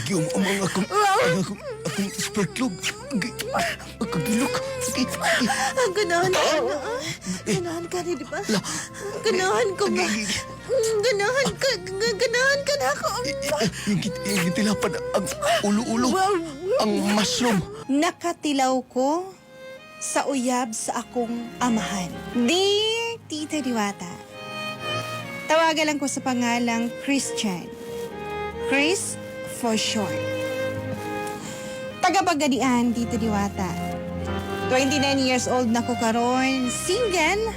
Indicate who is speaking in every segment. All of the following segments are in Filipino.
Speaker 1: Yung umang akong sperklog. Kagilok.
Speaker 2: Ganahan ka na. Ganahan ka rin, di ba? Ganahan ko ba? Ganahan ka na ako.
Speaker 1: Yung gitilapan ang ulo-ulo. Ang mushroom.
Speaker 2: Nakatilaw ko sa uyab sa akong amahan. Dear Tita Diwata, tawagan lang ko sa pangalang Christian. Chris for short. Tagapagdadian, Tita Diwata. 29 years old na ko karon, single,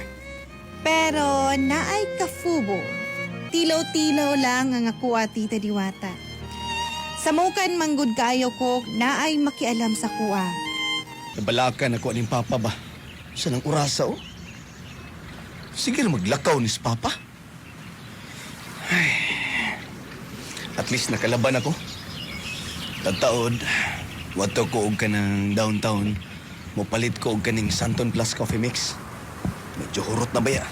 Speaker 2: pero naay kafubo. Tilaw-tilaw lang ang ako, Tita Diwata. Samukan manggod kayo ko, naay makialam sa kuwa.
Speaker 1: Nabalakan ako aning papa ba? Siya ng urasa, oh. Sige na maglakaw ni papa. Ay. At least nakalaban ako. Tataod, wato ko og ka ng downtown. Mupalit ko og kaning Santon Plus Coffee Mix. Medyo hurot na ba ya?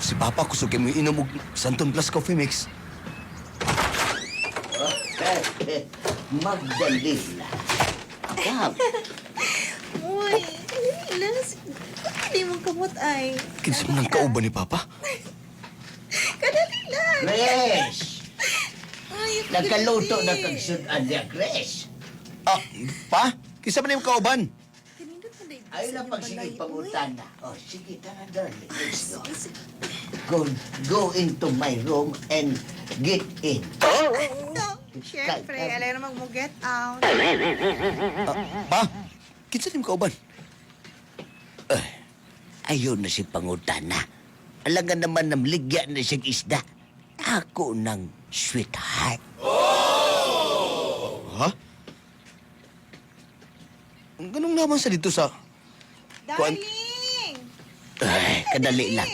Speaker 1: Si papa kusukin mo inom og Santon Plus Coffee Mix.
Speaker 3: Magdalena. Kap.
Speaker 2: Uy, Las, hindi mong kamot ay.
Speaker 1: Kinsa man ang kauban ni papa?
Speaker 2: Kadali lang.
Speaker 3: Grace!
Speaker 2: Ay,
Speaker 3: Nakaluto na kag sudan niya, Grace.
Speaker 1: Ah, pa? Kinsa man yung kauban?
Speaker 3: Ayaw na pagsigig pangutana. Oh, sige, tara, darling. Let's go. Go into my room and get in.
Speaker 2: No, syempre, alam naman mo get out.
Speaker 1: Pa? Kinsa yung kauban?
Speaker 3: Ayaw na si pangutana. Alangan naman namligya na siyang isda. Ako ng sweetheart.
Speaker 1: Ha? Ang ganun naman sa dito sa...
Speaker 2: Darling!
Speaker 3: Ay, kadali lang.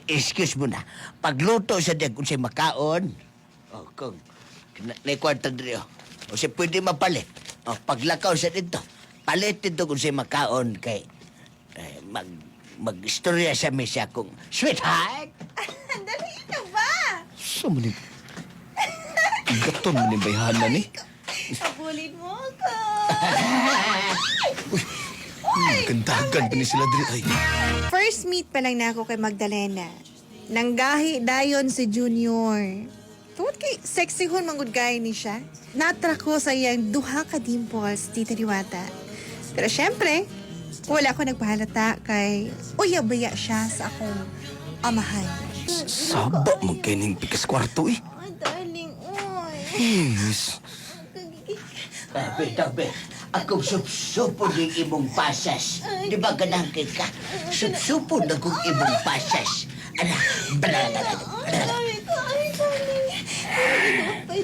Speaker 3: Excuse mo na. Pagluto sa diyan kung siya makaon. Oh, kung naikwarta dito. O siya pwede mapalit. O, paglakaw sa dito. Palit dito kung siya makaon kay... mag-istorya siya may siya kung sweetheart.
Speaker 2: Dali na ba?
Speaker 1: Sa mo ni... Gaton mo ni bayhanan eh.
Speaker 2: Abulin mo ako.
Speaker 1: Gandagan pa ni sila dito. Ay,
Speaker 2: First meet pa lang na ako kay Magdalena. Nanggahi dayon si Junior. Tungod kay sexy hon manggod gaya ni siya. Natra ko sa iyang duha ka dimples, Tita Diwata. Pero syempre, wala ko nagpahalata kay uyabaya siya sa akong amahan.
Speaker 1: saba mo kining pikas kwarto eh.
Speaker 2: Ay, darling, oy.
Speaker 1: Yes.
Speaker 3: Tabi. Ako sup-supo ng imong pasas. Di ba ganangkin ka? Sup-supo na kong imong pasas. Ano?
Speaker 2: Ay, darling.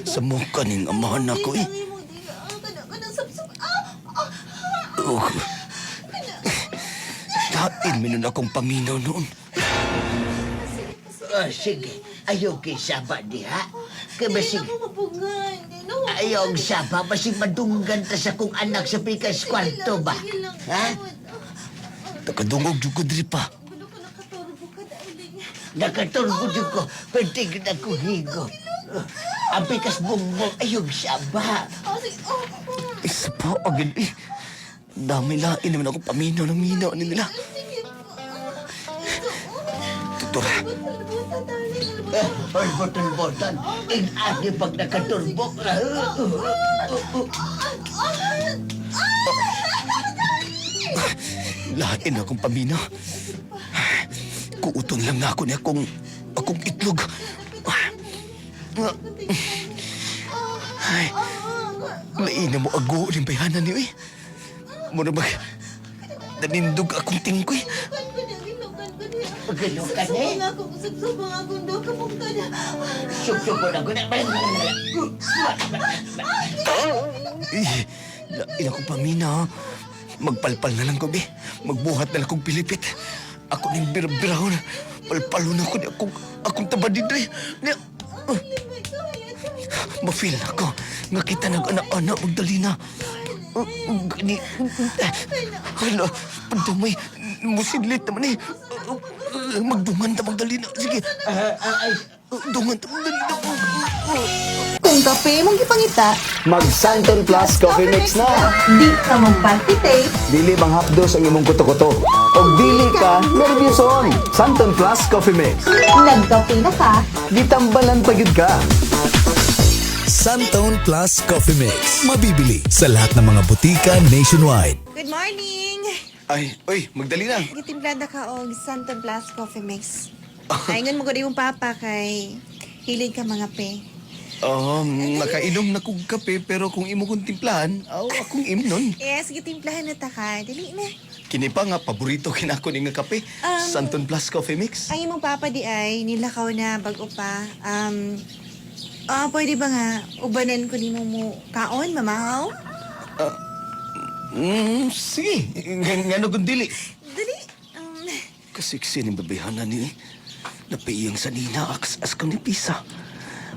Speaker 1: Sa mukha ning amahan ako eh. Oh. Tain minun akong paminaw noon.
Speaker 3: Sige. Ayaw kay saba diha. Kaya basig... Ayaw ang saba. Basig madunggan ta sa kong anak sa pikas kwarto ba? Ha?
Speaker 1: Takadungog jud ko diri pa.
Speaker 3: Nakaturbo dyan ko. Pwede na ko higo. Ang pikas bumbong. Ayaw saba.
Speaker 1: Isa pa agad eh. Dami lain naman akong paminaw ng minaw ni nila. Tutor.
Speaker 3: Botan. Ing-agi pag nakaturbok.
Speaker 1: Lain akong paminaw. Kuuton lang na ako ni akong itlog. Ay, laina mo ago rin bayhanan niyo eh. Muna ba, nanindog akong tingkoy.
Speaker 3: Pagano ka na eh. Sup-supo na ko na.
Speaker 1: Eh, lain akong paminaw. Magpalpal na lang ko, be. Magbuhat na lang kong pilipit. Ako ning birabiraw na. Palpalo na ako ni akong tabadiday. Ma-feel ako. Nga kita nag-anak-anak Magdalena. Gani. Hala, pandamay. Musidlit naman eh. Magdungan ta Magdalena. Sige. Dungan ta Magdalena.
Speaker 2: Kung kape mong gipangita,
Speaker 1: Mag Santon Plus Coffee Mix na.
Speaker 2: di ka magpalpitate.
Speaker 1: Dili bang hapdos ang imong kuto-kuto. Og dili ka nervyoson. Santon Plus Coffee Mix.
Speaker 2: Nagkape na ka.
Speaker 1: Gitambalan pa gyud ka.
Speaker 4: Santone Plus Coffee Mix. Mabibili sa lahat ng mga butika nationwide.
Speaker 2: Good morning!
Speaker 1: Ay, oy, magdali na.
Speaker 2: Gitimplada ka og Santon Plus Coffee Mix. Ayngon mo ko di mong papa kay hilig ka mga pe.
Speaker 1: Nakainom na kog kape pero kung imo kong timplahan, akong imnon.
Speaker 2: Yes, gitimplahan na ta ka. Dili na.
Speaker 1: Kini pa nga paborito kinako ni nga kape. Santon Plus Coffee Mix.
Speaker 2: Ang imong papa di ay nilakaw na bago pa. Pwede ba nga ubanan ko ni mo kaon, mamahaw?
Speaker 1: Sige. Ngano kung dili.
Speaker 2: Dali.
Speaker 1: Kasiksi ni babayhanan ni. Napiyang sa nina as kang ni Pisa.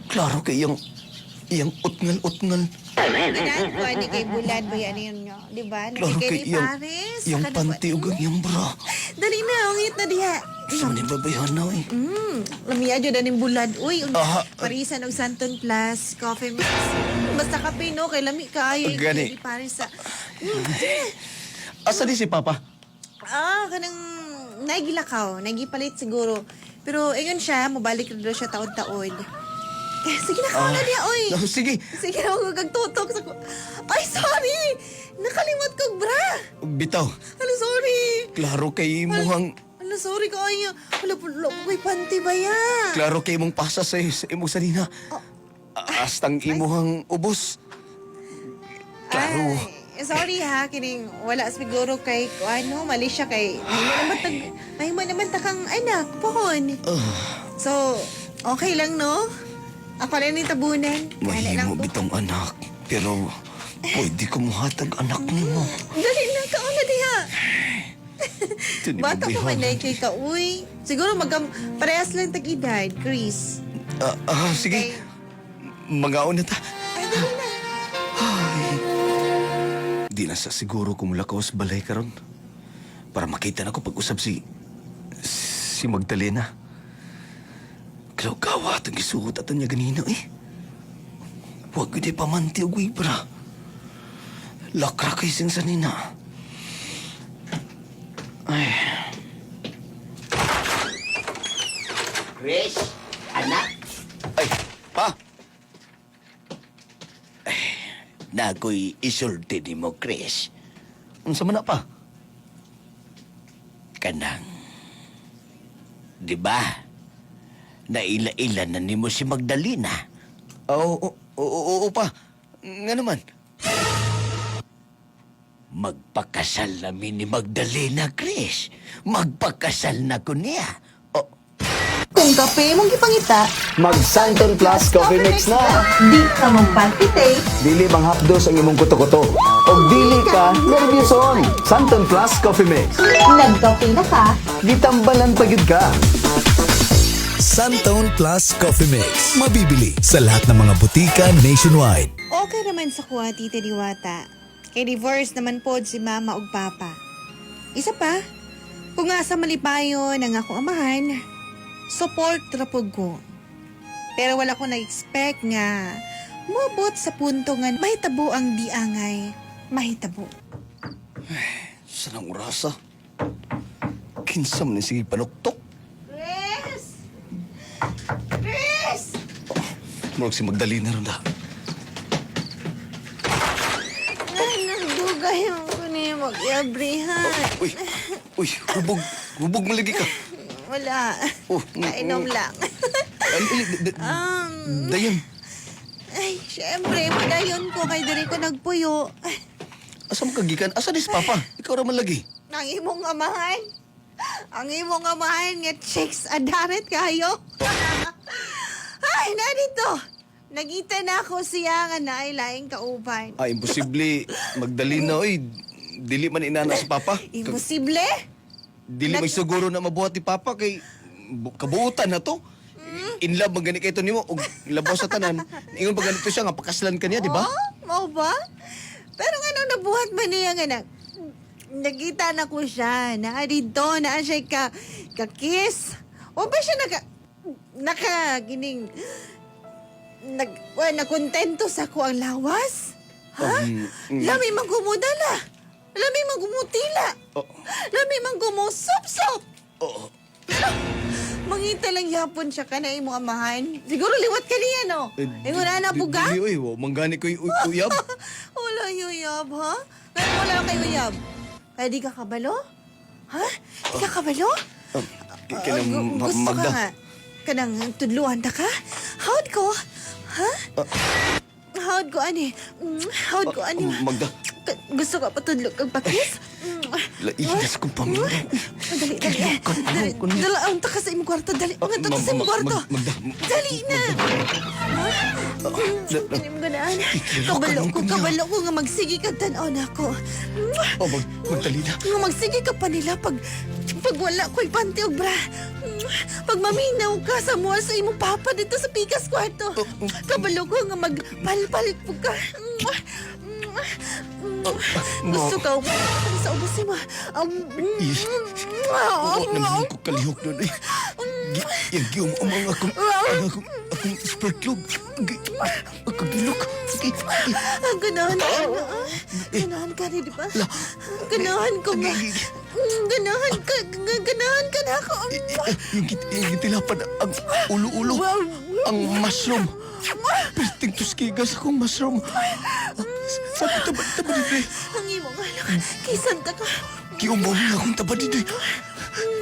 Speaker 1: Klaro kay iyang utngal-utngal.
Speaker 2: Ganaan ko ani kay Bulan ba yan yun nyo? Di ba?
Speaker 1: Klaro
Speaker 2: Nagkikay
Speaker 1: kay
Speaker 2: ni Paris.
Speaker 1: iyang
Speaker 2: Saka
Speaker 1: panty ug ang iyang bra.
Speaker 2: Dali na, ungit na diha.
Speaker 1: Sa ni babayhanan eh.
Speaker 2: Lamiya dyan na ning Bulan. Uy,
Speaker 1: Aha.
Speaker 2: Parisan og Santon Plus Coffee Mix. Basta kape no, kay lami kaayo.
Speaker 1: Gani.
Speaker 2: Kay Paris sa...
Speaker 1: Asa di si Papa?
Speaker 2: Kanang nagilakaw, nagipalit siguro. Pero ingon siya, mabalik na daw siya taon-taon. Sige na ka na niya, oy.
Speaker 1: Sige.
Speaker 2: Sige na ako kagtutok sa... Ay, sorry! Nakalimot kong bra!
Speaker 1: Bitaw.
Speaker 2: Ano, sorry!
Speaker 1: Klaro kay imuhang
Speaker 2: Ano, sorry ka ay... Wala po, may panty ba yan?
Speaker 1: klaro kay imong pasa sa imong sanina. Astang imuhang ubos. Klaro.
Speaker 2: Ay, sorry ha, kining wala siguro kay mali siya kay mahimo naman takang anak pohon. So, okay lang no? Ako lang ni tabunan. Kaya lang
Speaker 1: Mahimo
Speaker 2: ko.
Speaker 1: bitong anak. Pero pwede ko muhatag anak nimo.
Speaker 2: Dali na ka na diha.
Speaker 1: Ito ni
Speaker 2: Bata ko
Speaker 1: babayhanan.
Speaker 2: manay kay ka uy. Siguro parehas lang tag-edad, Chris.
Speaker 1: Sige. Magaon na ta.
Speaker 2: Ay, dali na.
Speaker 1: Di na sa siguro kung lakaw sa balay karon para makita na ko pag-usap si Magdalena. Klaw kawat ang isuot at niya ganina eh. Huwag gudi pamanti og wibra. Lakra kay sing sanina. Ay,
Speaker 3: Chris, anak,
Speaker 1: ay, pa!
Speaker 3: na ako'y isulti ni mo, Chris.
Speaker 1: Unsa man na pa?
Speaker 3: Kanang, di ba? Naila-ila na ni mo si Magdalena.
Speaker 1: Oo pa. Nga naman.
Speaker 3: Magpakasal namin ni Magdalena, Chris. Magpakasal na ko niya.
Speaker 2: Kung kape mong gipangita,
Speaker 1: Mag Santon Plus Coffee Mix na.
Speaker 2: di ka magpalpitate.
Speaker 1: Dili bang hapdos ang imong kuto-kuto. Og dili ka nervyoson. Santon Plus Coffee Mix.
Speaker 2: Nagkape na ka.
Speaker 1: Gitambalan pa gyud ka.
Speaker 4: Santone Plus Coffee Mix. Mabibili sa lahat ng mga butika nationwide.
Speaker 2: Okay naman sa kuha, Tita Diwata. Kay divorce naman pod si Mama ug Papa. Isa pa, kung nga sa malipayon ang akong amahan, support rapod ko. Pero wala ko na-expect nga mabot sa punto nga mahitabo ang diangay. Mahitabo.
Speaker 1: Sanang urasa. Kinsam ni sige panuktok.
Speaker 2: Chris! Chris!
Speaker 1: Murag si Magdalena ron da.
Speaker 2: Ay, nagdugay ako ni mag-iabrihan.
Speaker 1: Uy, hubog malagi ka.
Speaker 2: Wala. Kainom lang.
Speaker 1: Dayan,
Speaker 2: Ay, syempre, padayon ko kay diri ko nagpuyo.
Speaker 1: asa mo kagikan? Asa dis Papa? Ikaw raman lagi.
Speaker 2: Ang imong amahan. Ang imong amahan nga chicks adaret kayo. Ay, narito. Nagita na ako siya nga nailaing kauban.
Speaker 1: Imposible. Magdalena, oy. Dili man inana sa Papa.
Speaker 2: Imposible?
Speaker 1: Dili may siguro na mabuhat ni Papa kay kabuutan na to. In love magani kay to nimo og labaw sa tanan. Ingon pa ganito siya nga pakaslan kaniya, di ba?
Speaker 2: Oh, mau ba? Pero nga nung nabuhat man niya nga nakita na ko siya na dito na siya ka-kiss. O ba siya naka gining nakontento sa ko ang lawas? Ha? Lami magumudala. Lami magumutila.
Speaker 1: Oh.
Speaker 2: Lami magumusop-sop.
Speaker 1: Oo.
Speaker 2: Mangita lang yapon siya ka na imong amahan. Siguro liwat ka niya, no? Ingon na buga?
Speaker 1: Dili, oy. Manggani ko yung uyab.
Speaker 2: Wala yung uyab, ha? Kaya wala kayo uyab. Kaya di ka kabalo? Ha? Di ka kabalo?
Speaker 1: Kanang
Speaker 2: Gusto
Speaker 1: Magda.
Speaker 2: ka nga. Kanang tudluan ta ka? Hawad ko? Ha? Hawad ko, ani? Hawad ko, ani?
Speaker 1: Magda.
Speaker 2: Gusto ka patudlog kang pakis?
Speaker 1: Laigas kong pamilya.
Speaker 2: Dali, dali. Dali, ang taka sa imong kwarto. Dali, ang taka sa imong kwarto.
Speaker 1: Magda.
Speaker 2: Dali na. Hindi mo ganaan. Kabalo ko nga magsige ka tanaw na ako.
Speaker 1: Oh, magdali na.
Speaker 2: Nga magsige ka pa nila pag wala ko'y panty o bra. Pag maminaw ka sa mall sa imong papa dito sa Pikas kwarto. Kabalo ko nga magpalpalit po ka. Gusto ka sa ubos mo.
Speaker 1: Oo naman ko kalihok nun eh. Yung umang akong sperklog. Akagilok.
Speaker 2: Ganahan ka na. Ganahan ka rin, di ba? Ganahan ko nga. Ganahan ka na ako.
Speaker 1: Yung gitilapan ang ulo-ulo. Ang mushroom. Perting tuskigas akong mushroom. Sabi tabad dito eh.
Speaker 2: Ang imo nga lang. Kisanta ka.
Speaker 1: Kiumaw na akong tabad dito eh.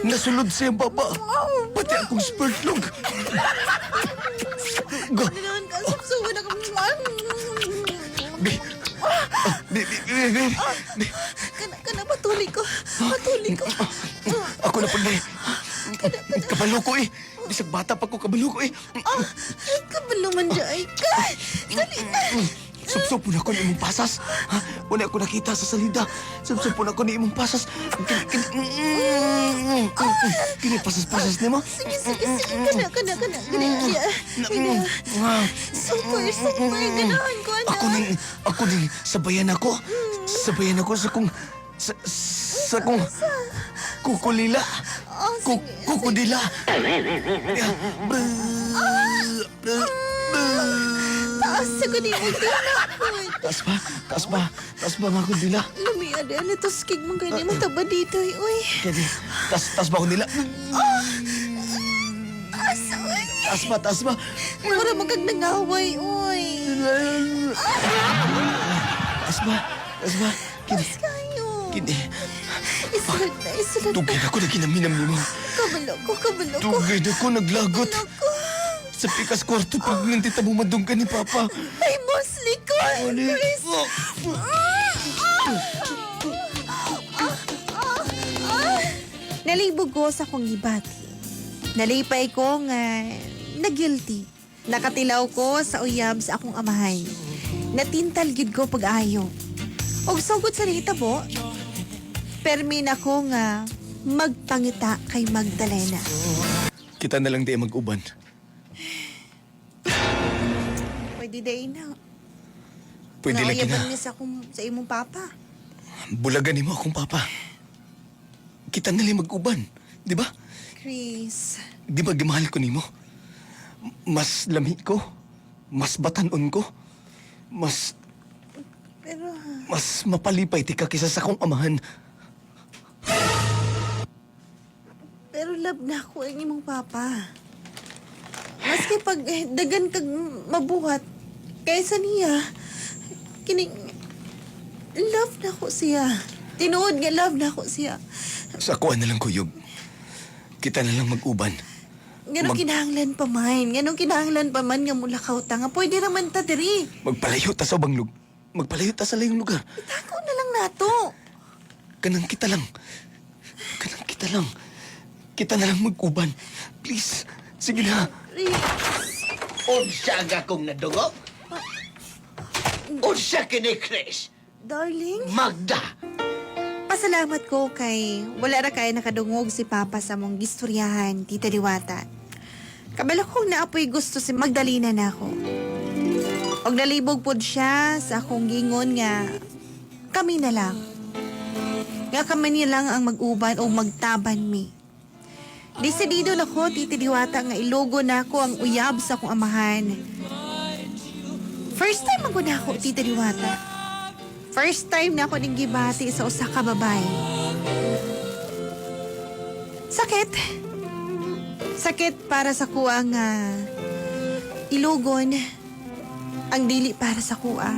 Speaker 1: Nasulod sa iyong baba. Pati akong sperklog.
Speaker 2: Ganahan ka. Sapsuwan ako. Kana, patuloy ko.
Speaker 1: Ako na po na eh. Kabalo ko eh. Bisag bata pa ko kabalo ko eh.
Speaker 2: Ay, kabalo man dyan ka. Dali na.
Speaker 1: Subsub po na ko ni imong pasas. Ha? Wala ako nakita sa salida. Subsub po na ko ni imong pasas. Kini pasas-pasas ni mo.
Speaker 2: Sige. Kana. Super. Ganahan ko, anak.
Speaker 1: Ako ning sabayan ako. Sabayan ako sa kong kukulila. Kukodila.
Speaker 2: Taas sa ko ni mo tinakot.
Speaker 1: Taas ba nga kundila?
Speaker 2: Lami, ada na to skig mong ganyan mataba dito. Uy.
Speaker 1: Kaya taas ba kundila?
Speaker 2: Asoy.
Speaker 1: Taas ba?
Speaker 2: Para magag nangaway, uy.
Speaker 1: Taas ba?
Speaker 2: Taas kayo.
Speaker 1: Kini.
Speaker 2: Isulat na.
Speaker 1: Tugay ako na ginaminam ni mo.
Speaker 2: Kabalo ko.
Speaker 1: Tugay ako naglagot.
Speaker 2: Ako.
Speaker 1: Sa pikas kwarto pag nandita bumadong ka ni Papa.
Speaker 2: Ay, mostly ko. Chris. Nalibog ko sa kong gibati. Nalipay ko nga na-guilty. Nakatilaw ko sa uyab sa akong amahay. Natintal gid ko pag-ayo. Og sugod sa hitabo, permin ako nga magpangita kay Magdalena.
Speaker 1: Kita na lang di mag-uban.
Speaker 2: Pwede day na.
Speaker 1: Pwede lagi
Speaker 2: Nauyaban
Speaker 1: na.
Speaker 2: niya sa imong papa.
Speaker 1: Bulagan ni mo akong Papa. Kita na lang mag-uban. Di ba?
Speaker 2: Chris.
Speaker 1: Di ba gimahal ko ni mo? Mas lami ko. Mas batanon ko.
Speaker 2: Pero
Speaker 1: Mas mapalipay ti ka kisa sa akong amahan.
Speaker 2: Pero love na ako ang imong papa. Maski pag dagan kag mabuhat, kaysa niya, kining love na ko siya. Tinuod nga love na ko siya.
Speaker 1: Sa kuha na lang kuyog. Kita na lang mag-uban.
Speaker 2: Ganong kinahanglan pa man. Ganong kinahanglan pa man nga mula kauta nga. Pwede raman ta diri.
Speaker 1: Magpalayo ta sa ubang magpalayo ta sa layong lugar.
Speaker 2: Itako na lang nato.
Speaker 1: Kanang kita lang. Kita na lang mag-uban. Please. Sige na.
Speaker 2: Chris.
Speaker 3: Unsa ka kong nadungo? Unsa kini, Chris?
Speaker 2: Darling.
Speaker 3: Magda!
Speaker 2: Pasalamat ko kay wala ra kay nakadungog si Papa sa mong gistoryahan, Tita Diwata. Kabalo kong naapoy gusto si Magdalena na ako. Og nalibog pod siya sa akong gingon nga kami na lang. Nga kami niya lang ang mag-uban o magtaban mi. Desidido na ko, Tita Diwata, nga ilogo na ako ang uyab sa akong amahan. First time magud ako, Tita Diwata. First time na ako ning gibati sa usa ka babae. Sakit. Sakit para sa kuha nga ilugon. Ang dili para sa kuha.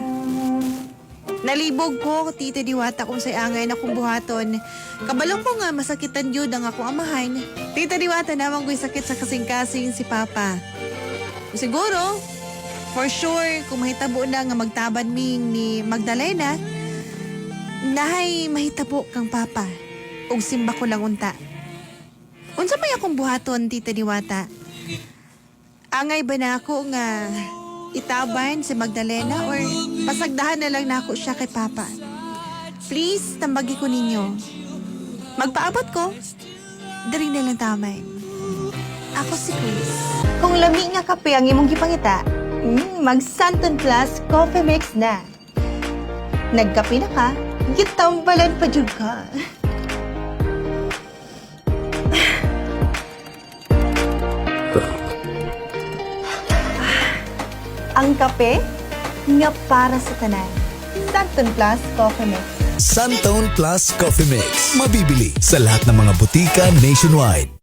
Speaker 2: Nalibog ko, Tita Diwata, kung say angay na kong buhaton. Kabalo ko nga masakitan yun ang akong amahan. Tita Diwata, namang ko'y sakit sa kasing-kasing si Papa. Siguro, for sure, kung mahitabo na nga magtaban ming ni Magdalena, nahay mahitabo kang Papa. Ug simba ko lang unta. Unsa may akong buhaton, Tita Diwata? Angay ba na ako nga itaban si Magdalena or pasagdahan na lang na ako siya kay Papa? Please, tambagi ko ninyo. Magpaabot ko, dari na lang tamay. Ako si Chris. Kung lami nga kape ang imong gipangita, mag Santon Plus Coffee Mix na. Nagkape na ka, gitambalan pa jud ka. Ang kape nga para sa tanan. Santon Plus Coffee Mix.
Speaker 4: Santon Plus Coffee Mix. Mabibili sa lahat ng mga butika nationwide.